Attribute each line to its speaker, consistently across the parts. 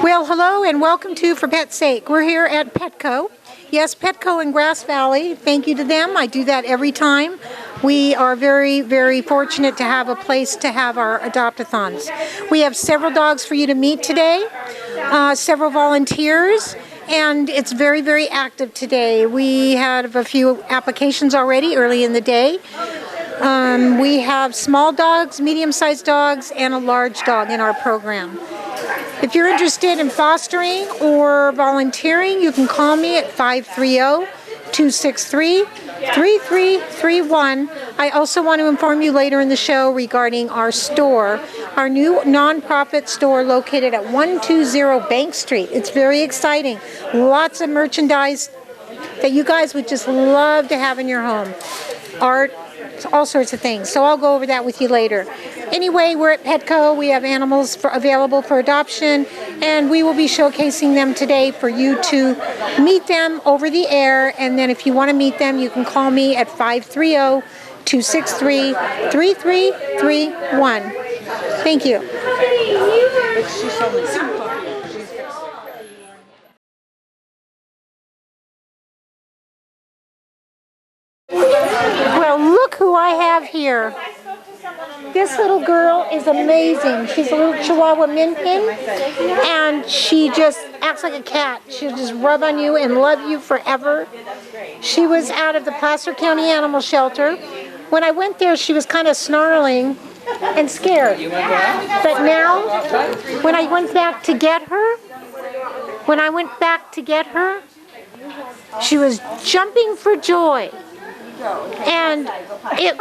Speaker 1: Well, hello and welcome to For Pet's Sake. We're here at Petco. Yes, Petco in Grass Valley. Thank you to them. I do that every time. We are very, very fortunate to have a place to have our Adoptathons. We have several dogs for you to meet today, several volunteers, and it's very, very active today. We had a few applications already early in the day. We have small dogs, medium-sized dogs, and a large dog in our program. If you're interested in fostering or volunteering, you can call me at 530-263-3331. I also want to inform you later in the show regarding our store, our new nonprofit store located at 120 Bank Street. It's very exciting. Lots of merchandise that you guys would just love to have in your home. Art, all sorts of things. So I'll go over that with you later. Anyway, we're at Petco. We have animals available for adoption, and we will be showcasing them today for you to meet them over the air. And then if you want to meet them, you can call me at 530-263-3331. Thank you. Well, look who I have here. This little girl is amazing. She's a little Chihuahua Min Pin, and she just acts like a cat. She'll just rub on you and love you forever. She was out of the Placer County Animal Shelter. When I went there, she was kind of snarling and scared. But now, when I went back to get her, she was jumping for joy. And it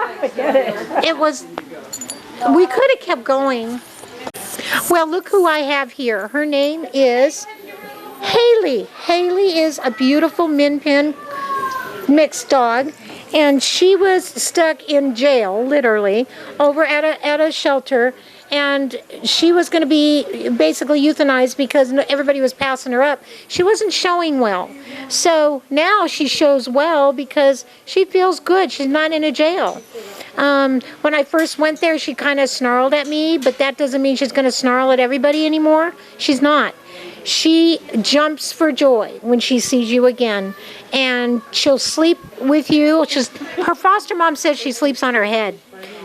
Speaker 1: was, we could have kept going. Well, look who I have here. Her name is Haley. Haley is a beautiful Min Pin mixed dog, and she was stuck in jail, literally, over at a shelter. And she was going to be basically euthanized because everybody was passing her up. She wasn't showing well. So now she shows well because she feels good. She's not in a jail. When I first went there, she kind of snarled at me, but that doesn't mean she's going to snarl at everybody anymore. She's not. She jumps for joy when she sees you again, and she'll sleep with you. Her foster mom says she sleeps on her head.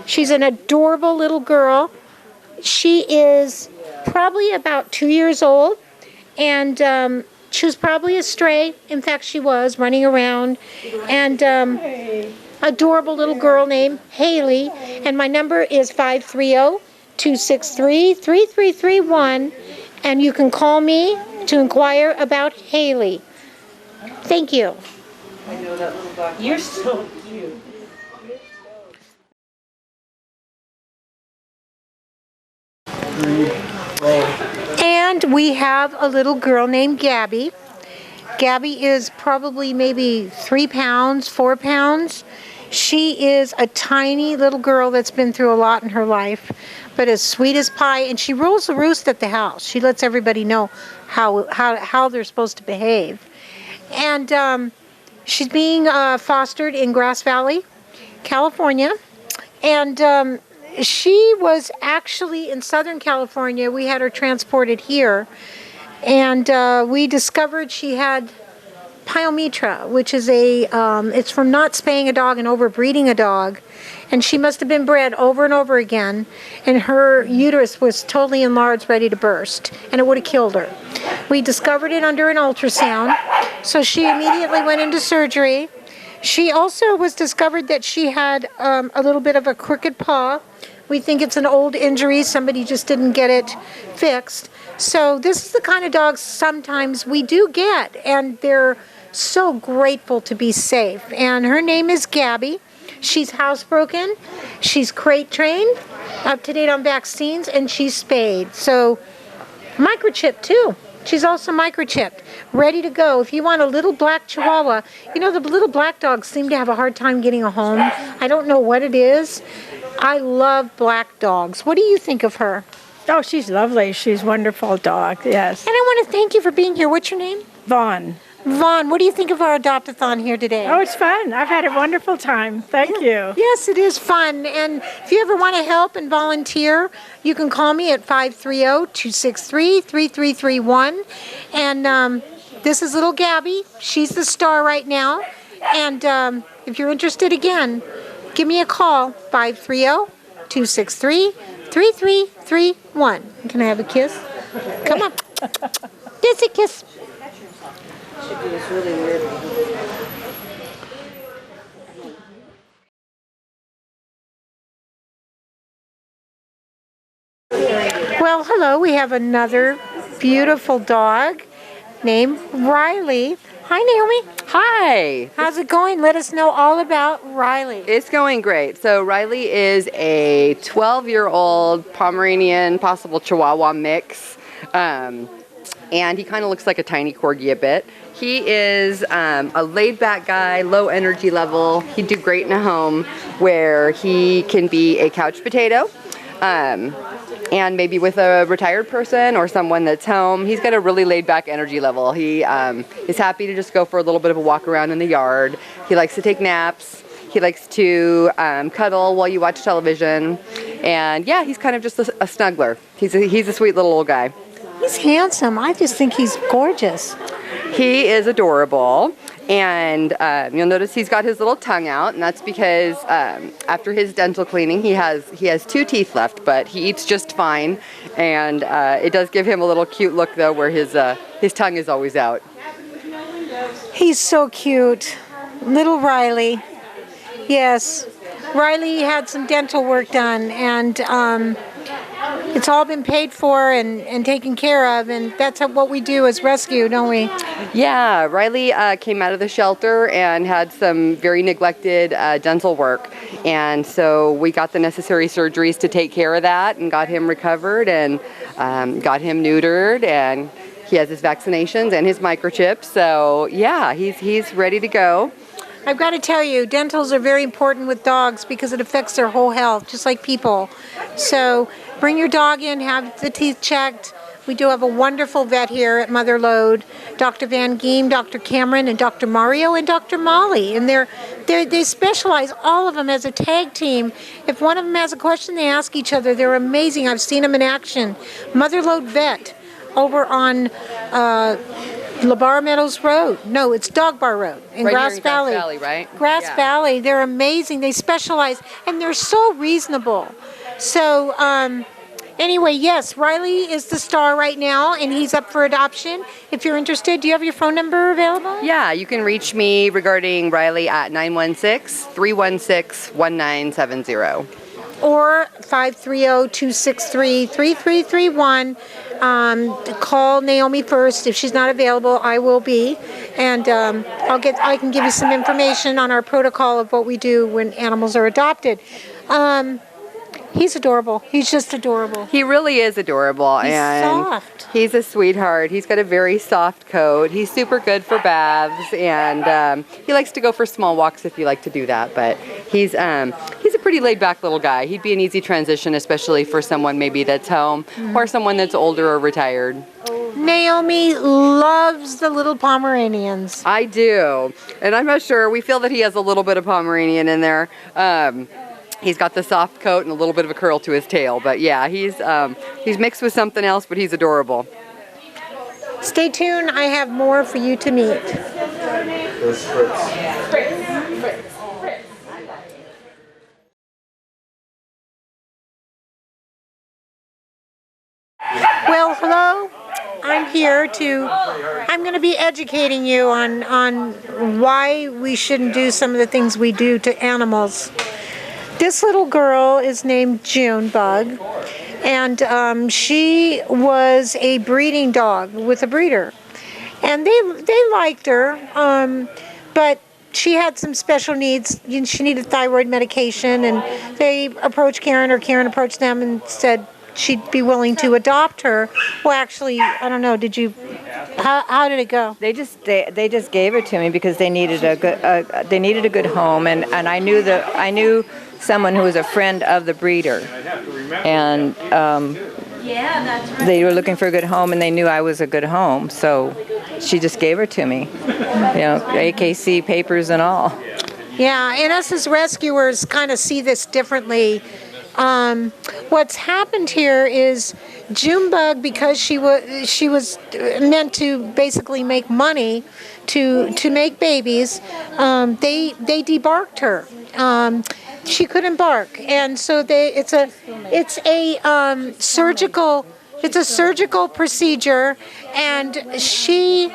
Speaker 1: She's an adorable little girl. She is probably about 2 years old, and she was probably a stray. In fact, she was running around, and adorable little girl named Haley, and my number is 530-263-3331, and you can call me to inquire about Haley. Thank you.
Speaker 2: I know that little dog. You're so cute.
Speaker 1: And we have a little girl named Gabby. Gabby is probably maybe 3 pounds, 4 pounds. She is a tiny little girl that's been through a lot in her life, but as sweet as pie, and she rules the roost at the house. She lets everybody know how they're supposed to behave. And she's being fostered in Grass Valley, California, and she was actually in Southern California. We had her transported here, and we discovered she had pyometra, which is it's from not spaying a dog and overbreeding a dog, and she must have been bred over and over again, and her uterus was totally enlarged, ready to burst, and it would have killed her. We discovered it under an ultrasound, so she immediately went into surgery. She also was discovered that she had a little bit of a crooked paw. We think it's an old injury. Somebody just didn't get it fixed. So this is the kind of dogs sometimes we do get, and they're so grateful to be safe. And her name is Gabby. She's housebroken. She's crate trained, up to date on vaccines, and she's spayed. So microchip too. She's also microchipped, ready to go. If you want a little black Chihuahua, you know, the little black dogs seem to have a hard time getting a home. I don't know what it is. I love black dogs. What do you think of her?
Speaker 3: Oh, she's lovely. She's a wonderful dog, yes.
Speaker 1: And I want to thank you for being here. What's your name?
Speaker 3: Vaughn.
Speaker 1: Vaughn, what do you think of our Adoptathon here today?
Speaker 3: Oh, it's fun. I've had a wonderful time. Thank you.
Speaker 1: Yes, it is fun. And if you ever want to help and volunteer, you can call me at 530-263-3331. And this is little Gabby. She's the star right now. And if you're interested again, give me a call, 530-263-3331. Can I have a kiss? Come on. Kiss it, kiss.
Speaker 2: Should do this really weird.
Speaker 1: Well, hello. We have another beautiful dog named Riley. Hi, Naomi.
Speaker 4: Hi.
Speaker 1: How's it going? Let us know all about Riley.
Speaker 4: It's going great. So Riley is a 12-year-old Pomeranian, possible Chihuahua mix. And he kind of looks like a tiny corgi a bit. He is a laid-back guy, low energy level. He'd do great in a home where he can be a couch potato. And maybe with a retired person or someone that's home. He's got a really laid-back energy level. He is happy to just go for a little bit of a walk around in the yard. He likes to take naps. He likes to cuddle while you watch television. And yeah, he's kind of just a snuggler. He's a sweet little old guy.
Speaker 1: He's handsome. I just think he's gorgeous.
Speaker 4: He is adorable. And you'll notice he's got his little tongue out, and that's because after his dental cleaning, he has 2 teeth left, but he eats just fine. And it does give him a little cute look, though, where his tongue is always out.
Speaker 1: He's so cute. Little Riley. Yes. Riley had some dental work done, and it's all been paid for and taken care of, and that's what we do as rescue, don't we?
Speaker 4: Yeah, Riley came out of the shelter and had some very neglected dental work, and so we got the necessary surgeries to take care of that and got him recovered and got him neutered, and he has his vaccinations and his microchips, so yeah, he's ready to go.
Speaker 1: I've got to tell you, dentals are very important with dogs because it affects their whole health, just like people. So bring your dog in, have the teeth checked. We do have a wonderful vet here at Mother Lode, Dr. Van Geem, Dr. Cameron, and Dr. Mario, and Dr. Molly. And they specialize, all of them, as a tag team. If one of them has a question, they ask each other. They're amazing. I've seen them in action. Mother Lode Vet over on LeBar Meadows Road. No, it's Dog Bar Road in
Speaker 4: Right
Speaker 1: Grass
Speaker 4: here in
Speaker 1: Valley.
Speaker 4: Grass Valley, right?
Speaker 1: Grass
Speaker 4: Yeah.
Speaker 1: Valley. They're amazing. They specialize, and they're so reasonable. So, anyway, yes, Riley is the star right now, and he's up for adoption. If you're interested, do you have your phone number available?
Speaker 4: Yeah, you can reach me regarding Riley at 916-316-1970.
Speaker 1: Or 530-263-3331. Call Naomi first. If she's not available, I will be. And I can give you some information on our protocol of what we do when animals are adopted. He's adorable. He's just adorable.
Speaker 4: He really is adorable.
Speaker 1: He's
Speaker 4: and
Speaker 1: soft.
Speaker 4: He's a sweetheart. He's got a very soft coat. He's super good for baths, and he likes to go for small walks if you like to do that. But he's a pretty laid-back little guy. He'd be an easy transition, especially for someone maybe that's home or someone that's older or retired.
Speaker 1: Naomi loves the little Pomeranians.
Speaker 4: I do, and I'm not sure. We feel that he has a little bit of Pomeranian in there. He's got the soft coat and a little bit of a curl to his tail, but yeah, he's mixed with something else, but he's adorable.
Speaker 1: Stay tuned. I have more for you to meet. Well, hello. I'm going to be educating you on why we shouldn't do some of the things we do to animals. This little girl is named Junebug, and she was a breeding dog with a breeder, and they liked her, but she had some special needs. She needed thyroid medication, and they approached Karen, or Karen approached them and said she'd be willing to adopt her. Well, actually, I don't know, did you How did it go?
Speaker 2: They just gave her to me because they needed a good home, and I knew someone who was a friend of the breeder, and they were looking for a good home, and they knew I was a good home, so she just gave her to me, AKC papers and all.
Speaker 1: Yeah, and us as rescuers kind of see this differently. What's happened here is Junebug, because she was meant to basically make money to make babies. They debarked her. She couldn't bark, and so it's a surgical procedure, and she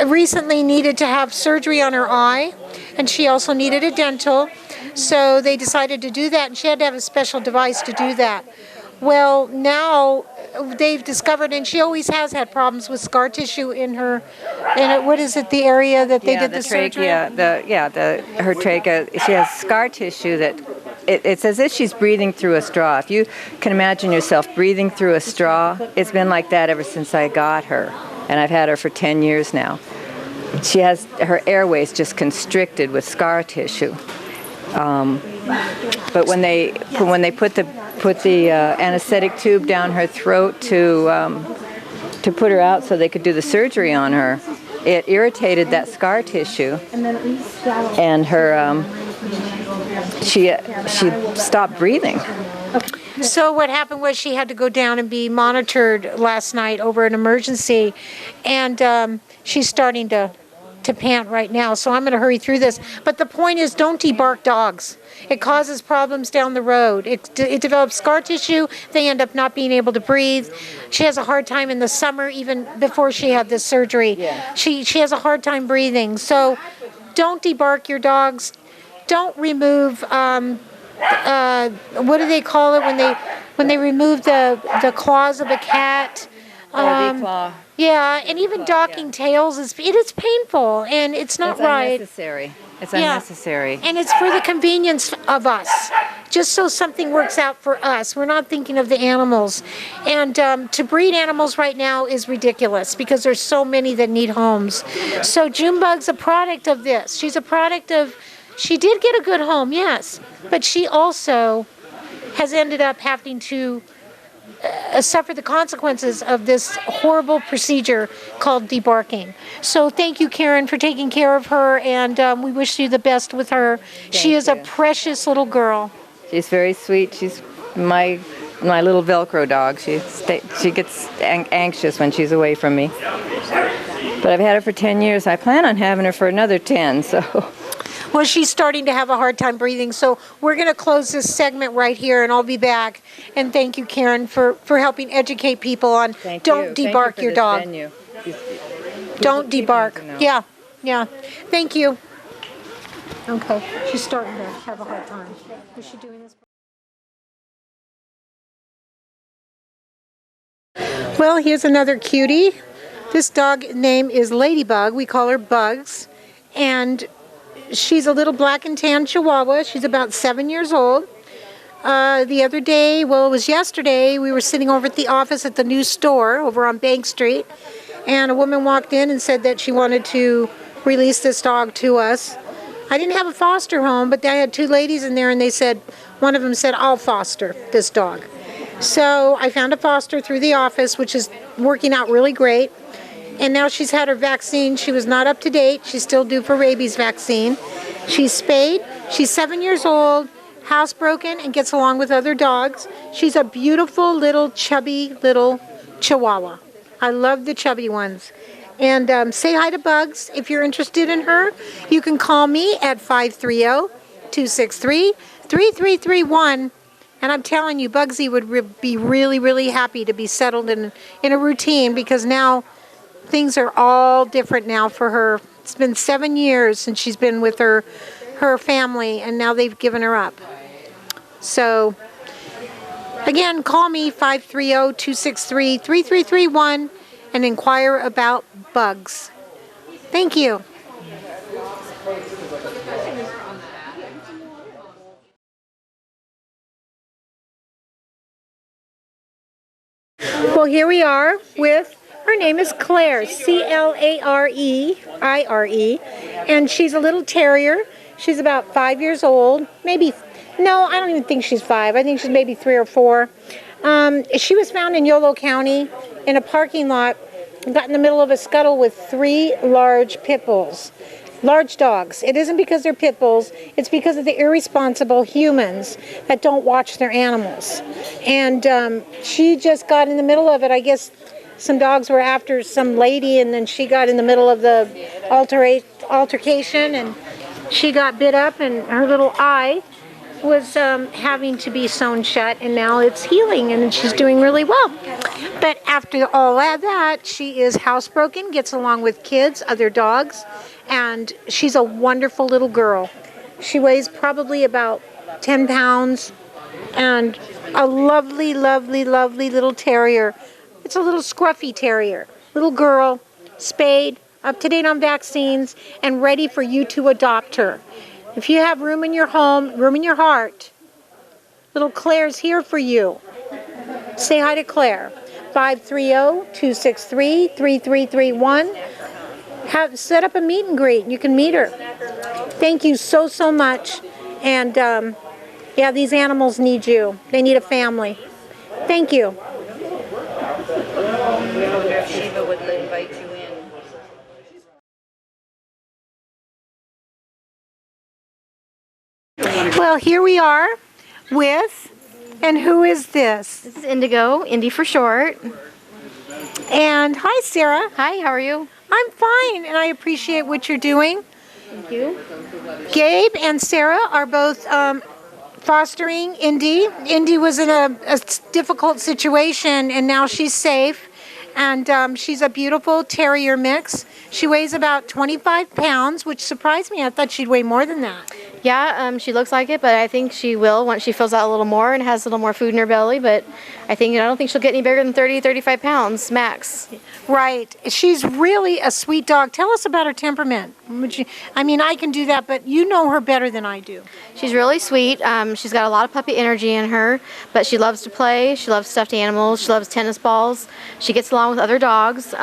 Speaker 1: recently needed to have surgery on her eye, and she also needed a dental. So they decided to do that, and she had to have a special device to do that. Well, now they've discovered, and she always has had problems with scar tissue in her, what is it, the area that they did the surgery?
Speaker 2: Her trachea. She has scar tissue that it's as if she's breathing through a straw. If you can imagine yourself breathing through a straw, it's been like that ever since I got her, and I've had her for 10 years now. She has her airways just constricted with scar tissue. But when they put the anesthetic tube down her throat to put her out so they could do the surgery on her, it irritated that scar tissue, and her she stopped breathing.
Speaker 1: So what happened was she had to go down and be monitored last night over an emergency, and she's starting to pant right now, so I'm going to hurry through this. But the point is, don't debark dogs. It causes problems down the road. It develops scar tissue. They end up not being able to breathe. She has a hard time in the summer, even before she had this surgery. Yeah. She has a hard time breathing. So don't debark your dogs. Don't remove, what do they call it when they remove the claws of a cat?
Speaker 2: Claw.
Speaker 1: Yeah, and even docking tails is painful, and it's not right.
Speaker 2: Unnecessary. It's unnecessary.
Speaker 1: And it's for the convenience of us, just so something works out for us. We're not thinking of the animals. And to breed animals right now is ridiculous because there's so many that need homes. So Junebug's a product of this. She's a product of, she did get a good home, yes, but she also has ended up having to suffer the consequences of this horrible procedure called debarking. So thank you, Karen, for taking care of her, and we wish you the best with her. She is a precious little girl.
Speaker 2: She's very sweet. She's my little Velcro dog. She gets anxious when she's away from me. But I've had her for 10 years. I plan on having her for another 10, so...
Speaker 1: Well, she's starting to have a hard time breathing, so we're going to close this segment right here, and I'll be back. And thank you, Karen, for helping educate people on don't debark your dog. Don't debark. Yeah. Thank you. Okay. She's starting to have a hard time. Is she doing this? Well, here's another cutie. This dog name is Ladybug. We call her Bugs. And she's a little black and tan Chihuahua. She's about 7 years old. The other day, well, it was yesterday, we were sitting over at the office at the new store over on Bank Street, and a woman walked in and said that she wanted to release this dog to us. I didn't have a foster home, but I had two ladies in there, and one of them said, I'll foster this dog. So I found a foster through the office, which is working out really great. And now she's had her vaccine. She was not up to date. She's still due for rabies vaccine. She's spayed. She's 7 years old, housebroken, and gets along with other dogs. She's a beautiful little chubby little Chihuahua. I love the chubby ones. And say hi to Bugs. If you're interested in her, you can call me at 530-263-3331. And I'm telling you, Bugsy would be really, really happy to be settled in a routine, because now things are all different now for her. It's been 7 years since she's been with her family, and now they've given her up. So, again, call me 530-263-3331 and inquire about Bugs. Thank you. Well, here we are with Her name is Claire, Clareire, and she's a little terrier. She's about 5 years old, maybe. No, I don't even think she's 5. I think she's maybe 3 or 4. She was found in Yolo County in a parking lot, got in the middle of a scuttle with 3 large pit bulls. Large dogs. It isn't because they're pit bulls, it's because of the irresponsible humans that don't watch their animals. And she just got in the middle of it. I guess some dogs were after some lady, and then she got in the middle of the altercation, and she got bit up, and her little eye was having to be sewn shut, and now it's healing, and she's doing really well. But after all of that, she is housebroken, gets along with kids, other dogs, and she's a wonderful little girl. She weighs probably about 10 pounds, and a lovely, lovely, lovely little terrier. It's a little scruffy terrier. Little girl, spayed, up to date on vaccines, and ready for you to adopt her. If you have room in your home, room in your heart, little Claire's here for you. Say hi to Claire. 530-263-3331. Set up a meet and greet. You can meet her. Thank you so, so much. And yeah, these animals need you. They need a family. Thank you.
Speaker 2: Shiva would invite you in.
Speaker 1: Well, here we are with, and who is this?
Speaker 5: This is Indigo, Indy for short.
Speaker 1: And hi, Sarah.
Speaker 5: Hi, how are you?
Speaker 1: I'm fine, and I appreciate what you're doing.
Speaker 5: Thank you.
Speaker 1: Gabe and Sarah are both fostering Indy. Indy was in a difficult situation, and now she's safe. And she's a beautiful terrier mix. She weighs about 25 pounds, which surprised me. I thought she'd weigh more than that.
Speaker 5: Yeah, she looks like it, but I think she will once she fills out a little more and has a little more food in her belly. But I don't think she'll get any bigger than 30, 35 pounds max.
Speaker 1: Right. She's really a sweet dog. Tell us about her temperament. I can do that, but you know her better than I do.
Speaker 5: She's really sweet. She's got a lot of puppy energy in her, but she loves to play. She loves stuffed animals. She loves tennis balls. She gets along with other dogs.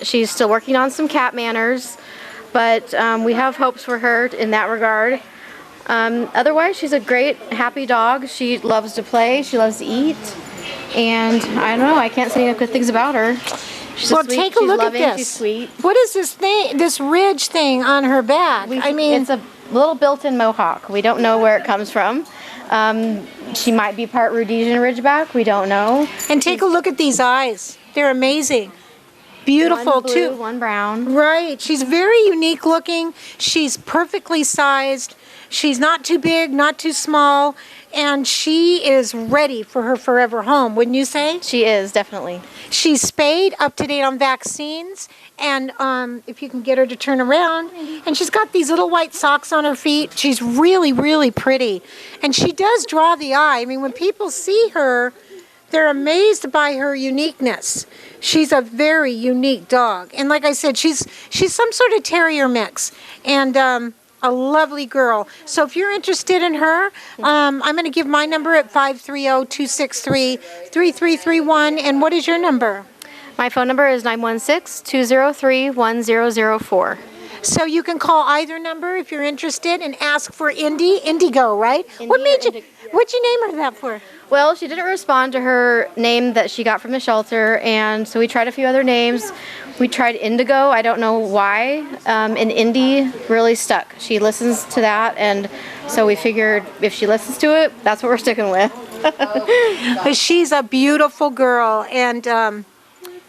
Speaker 5: She's still working on some cat manners, but we have hopes for her in that regard. Otherwise, she's a great, happy dog. She loves to play. She loves to eat. And I don't know, I can't say enough good things about her. She's
Speaker 1: Well,
Speaker 5: sweet,
Speaker 1: take a
Speaker 5: she's
Speaker 1: look
Speaker 5: loving,
Speaker 1: at this.
Speaker 5: She's sweet.
Speaker 1: What is this thing, this ridge thing on her back?
Speaker 5: It's a little built-in mohawk. We don't know where it comes from. She might be part Rhodesian Ridgeback. We don't know.
Speaker 1: And take a look at these eyes. They're amazing. Beautiful,
Speaker 5: one blue,
Speaker 1: too.
Speaker 5: one brown.
Speaker 1: Right. She's very unique looking. She's perfectly sized. She's not too big, not too small. And she is ready for her forever home, wouldn't you say?
Speaker 5: She is, definitely.
Speaker 1: She's spayed, up to date on vaccines, and if you can get her to turn around. And she's got these little white socks on her feet. She's really, really pretty. And she does draw the eye. I mean, when people see her, they're amazed by her uniqueness. She's a very unique dog. And like I said, she's some sort of terrier mix. And a lovely girl. So if you're interested in her, I'm going to give my number at 530-263-3331. And what is your number?
Speaker 5: My phone number is 916-203-1004.
Speaker 1: So you can call either number if you're interested and ask for Indigo, right? What'd you name her that for?
Speaker 5: Well, she didn't respond to her name that she got from the shelter, and so we tried a few other names. We tried Indigo. I don't know why. And Indy really stuck. She listens to that, and so we figured if she listens to it, that's what we're sticking with.
Speaker 1: But she's a beautiful girl, and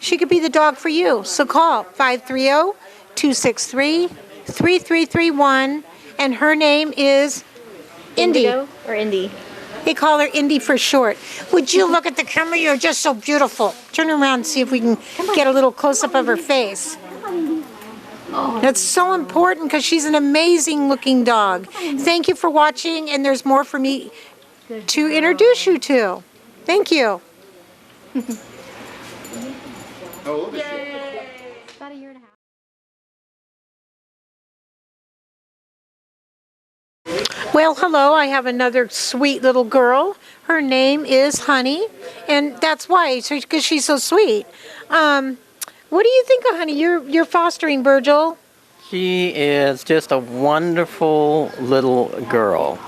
Speaker 1: she could be the dog for you. So call 530-263-3331, and her name is Indy.
Speaker 5: Indigo or Indy?
Speaker 1: They call her Indy for short. Would you look at the camera? You're just so beautiful. Turn around and see if we can get a little close-up of her face. That's so important because she's an amazing-looking dog. Thank you for watching, and there's more for me to introduce you to. Thank you.
Speaker 5: About a year and a half.
Speaker 1: Well, hello, I have another sweet little girl. Her name is Honey, and that's why, because she's so sweet. What do you think of Honey? You're fostering, Virgil.
Speaker 6: She is just a wonderful little girl.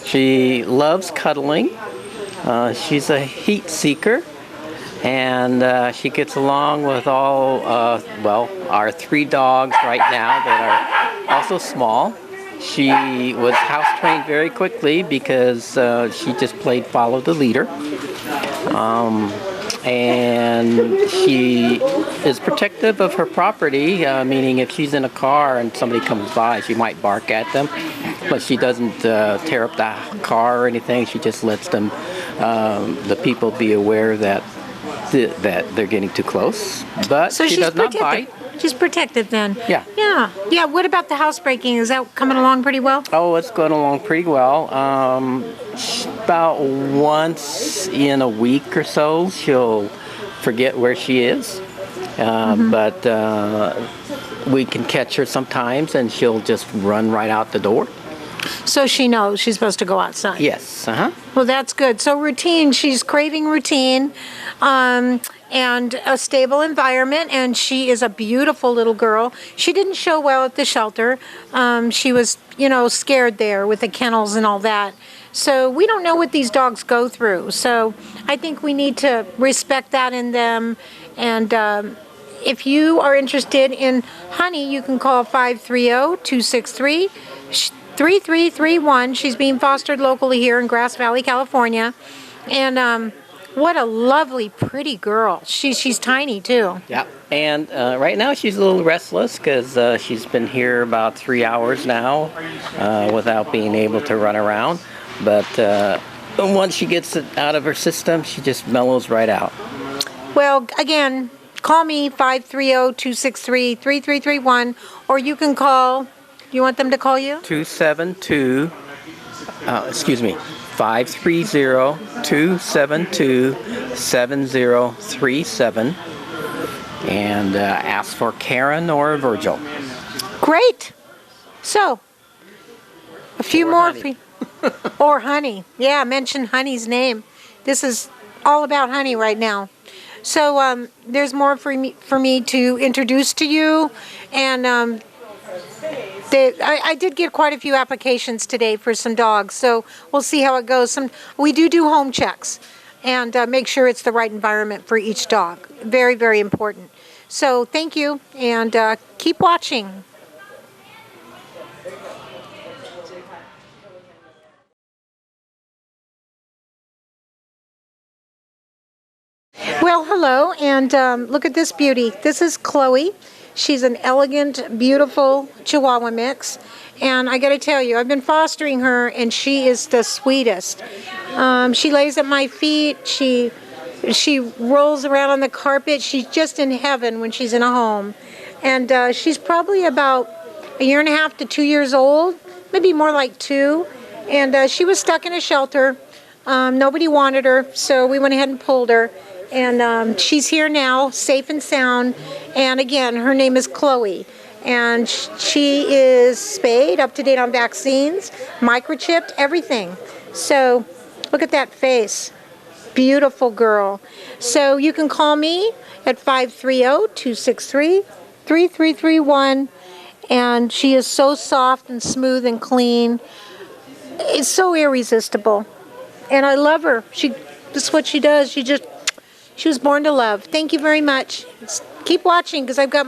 Speaker 6: She loves cuddling. She's a heat seeker, and she gets along with all, our 3 dogs right now that are also small. She was house trained very quickly because she just played follow the leader. And she is protective of her property, meaning if she's in a car and somebody comes by, she might bark at them, but she doesn't tear up the car or anything. She just lets them, the people, be aware that they're getting too close. But
Speaker 1: So
Speaker 6: she
Speaker 1: she's
Speaker 6: does not
Speaker 1: protected.
Speaker 6: bite.
Speaker 1: She's protected then.
Speaker 6: Yeah.
Speaker 1: Yeah. What about the housebreaking? Is that coming along pretty well?
Speaker 6: Oh, it's going along pretty well. About once in a week or so, she'll forget where she is. But we can catch her sometimes, and she'll just run right out the door.
Speaker 1: So she knows she's supposed to go outside.
Speaker 6: Yes.
Speaker 1: Well, that's good. So routine, she's craving routine and a stable environment, and she is a beautiful little girl. She didn't show well at the shelter. She was, scared there with the kennels and all that. So we don't know what these dogs go through. So I think we need to respect that in them. And if you are interested in Honey, you can call 530-263-3331. She's being fostered locally here in Grass Valley, California. And what a lovely, pretty girl. She's tiny, too.
Speaker 6: Yeah. And right now she's a little restless because she's been here about 3 hours now without being able to run around. But once she gets it out of her system, she just mellows right out.
Speaker 1: Well, again, call me, 530-263-3331, or you can call, you want them to call you?
Speaker 6: 530-272-7037 and ask for Karen or Virgil.
Speaker 1: Great. So, a few more.
Speaker 6: Honey.
Speaker 1: Or Honey. Yeah, mention Honey's name. This is all about Honey right now. So there's more for me to introduce to you. And I did get quite a few applications today for some dogs. So we'll see how it goes. We do home checks and make sure it's the right environment for each dog. Very, very important. So thank you, and keep watching. Well, hello, and look at this beauty. This is Chloe. She's an elegant, beautiful Chihuahua mix. And I got to tell you, I've been fostering her, and she is the sweetest. She lays at my feet. She rolls around on the carpet. She's just in heaven when she's in a home. And she's probably about 1.5 to 2 years old, maybe more like 2. And she was stuck in a shelter. Nobody wanted her, so we went ahead and pulled her. And she's here now, safe and sound. And again, her name is Chloe. And she is spayed, up to date on vaccines, microchipped, everything. So look at that face. Beautiful girl. So you can call me at 530-263-3331. And she is so soft and smooth and clean. It's so irresistible. And I love her. This is what she does. She was born to love. Thank you very much. Keep watching because I've got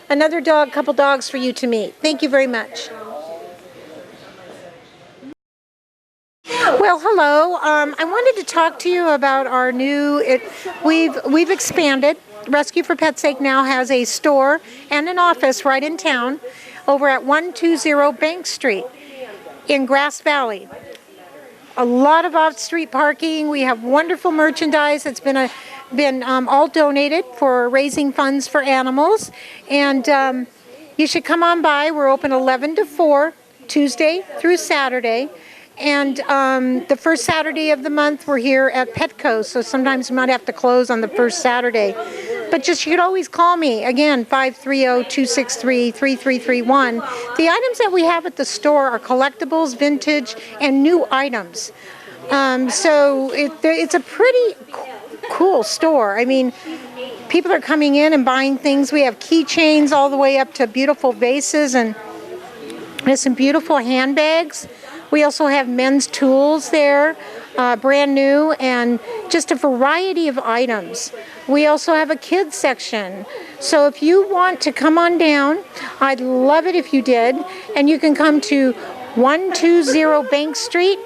Speaker 1: another couple dogs for you to meet. Thank you very much. Well, hello. I wanted to talk to you about our we've expanded. Rescue for Pet's Sake now has a store and an office right in town over at 120 Bank Street in Grass Valley. A lot of off-street parking. We have wonderful merchandise that's been all donated for raising funds for animals. And you should come on by. We're open 11 to 4, Tuesday through Saturday. And the first Saturday of the month, we're here at Petco. So sometimes we might have to close on the first Saturday. But you could always call me. Again, 530-263-3331. The items that we have at the store are collectibles, vintage, and new items. So it's a pretty cool store. I mean, people are coming in and buying things. We have keychains all the way up to beautiful vases, and there's some beautiful handbags. We also have men's tools there, brand new, and just a variety of items. We also have a kids section. So if you want to come on down, I'd love it if you did. And you can come to 120 Bank Street,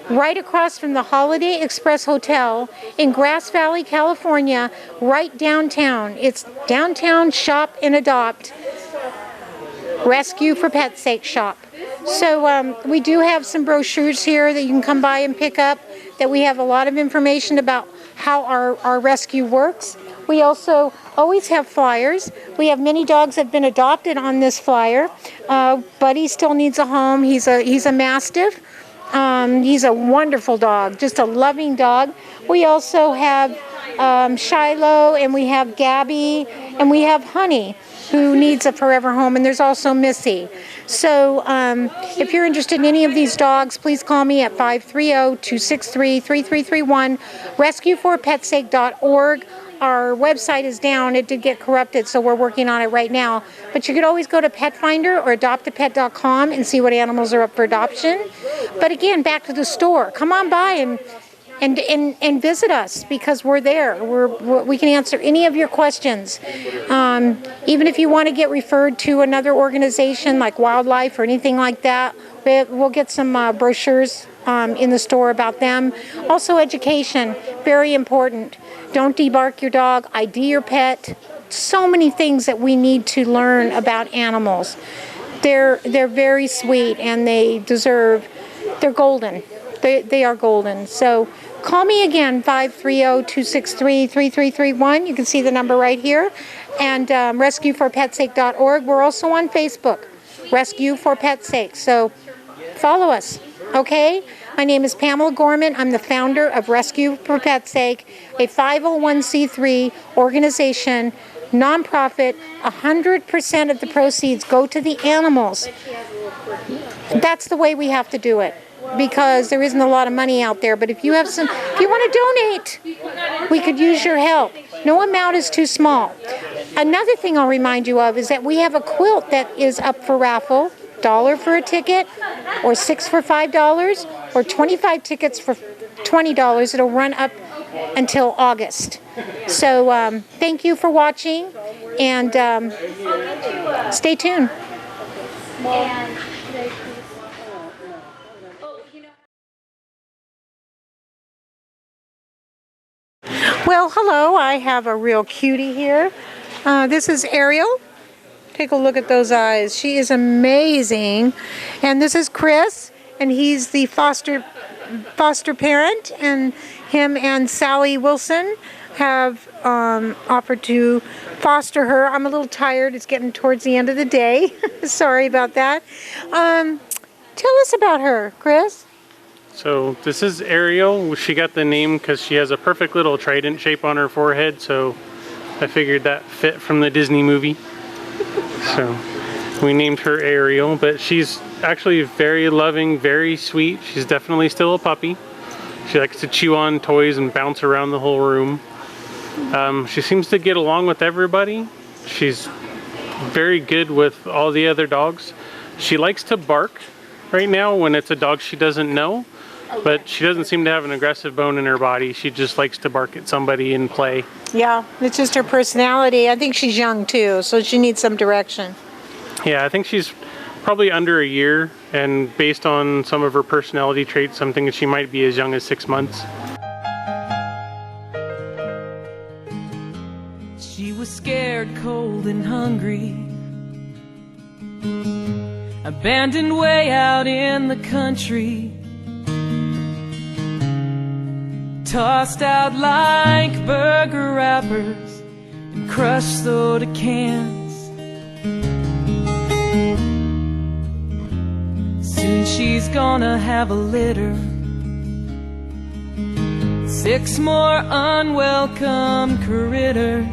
Speaker 1: right across from the Holiday Express Hotel in Grass Valley, California, right downtown. It's downtown Shop and Adopt. Rescue for Pet's Sake shop. So we do have some brochures here that you can come by and pick up, that we have a lot of information about how our rescue works. We also always have flyers. We have many dogs that have been adopted on this flyer. Buddy still needs a home. He's a Mastiff. He's a wonderful dog, just a loving dog. We also have Shiloh, and we have Gabby, and we have Honey, who needs a forever home, and there's also Missy. So if you're interested in any of these dogs, please call me at 530-263-3331, rescueforpetsake.org. Our website is down. It did get corrupted, so we're working on it right now. But you could always go to Pet Finder or adoptapet.com and see what animals are up for adoption. But again, back to the store. Come on by and visit us, because we're there. We can answer any of your questions. Even if you want to get referred to another organization like Wildlife or anything like that, we'll get some brochures in the store about them. Also education, very important. Don't debark your dog, ID your pet. So many things that we need to learn about animals. They're very sweet, and they're golden. They are golden. So call me again, 530-263-3331. You can see the number right here. And rescueforpetsake.org. We're also on Facebook, Rescue for Pet's Sake. So follow us, okay? My name is Pamela Gorman. I'm the founder of Rescue for Pet's Sake, a 501c3 organization, nonprofit. 100% of the proceeds go to the animals. That's the way we have to do it, because there isn't a lot of money out there. But if you want to donate, we could use your help. No amount is too small. Another thing I'll remind you of is that we have a quilt that is up for raffle. $1 for a ticket, or 6 for $5, or 25 tickets for $20. It'll run up until August. So thank you for watching, and stay tuned. Well, hello, I have a real cutie here. This is Ariel. Take a look at those eyes. She is amazing. And this is Chris, and he's the foster parent, and him and Sally Wilson have offered to foster her. I'm a little tired. It's getting towards the end of the day. Sorry about that. Tell us about her, Chris.
Speaker 7: So this is Ariel. She got the name because she has a perfect little trident shape on her forehead, so I figured that fit from the Disney movie. So we named her Ariel, but she's actually very loving, very sweet. She's definitely still a puppy. She likes to chew on toys and bounce around the whole room. She seems to get along with everybody. She's very good with all the other dogs. She likes to bark right now when it's a dog she doesn't know, but she doesn't seem to have an aggressive bone in her body. She just likes to bark at somebody and play.
Speaker 1: Yeah, it's just her personality. I think she's young too, so she needs some direction.
Speaker 7: Yeah, I think she's probably under a year, and based on some of her personality traits, I'm thinking she might be as young as 6 months.
Speaker 8: She was scared, cold, and hungry, abandoned way out in the country, tossed out like burger wrappers and crushed soda cans. Soon she's gonna have a litter, 6 more unwelcome critters.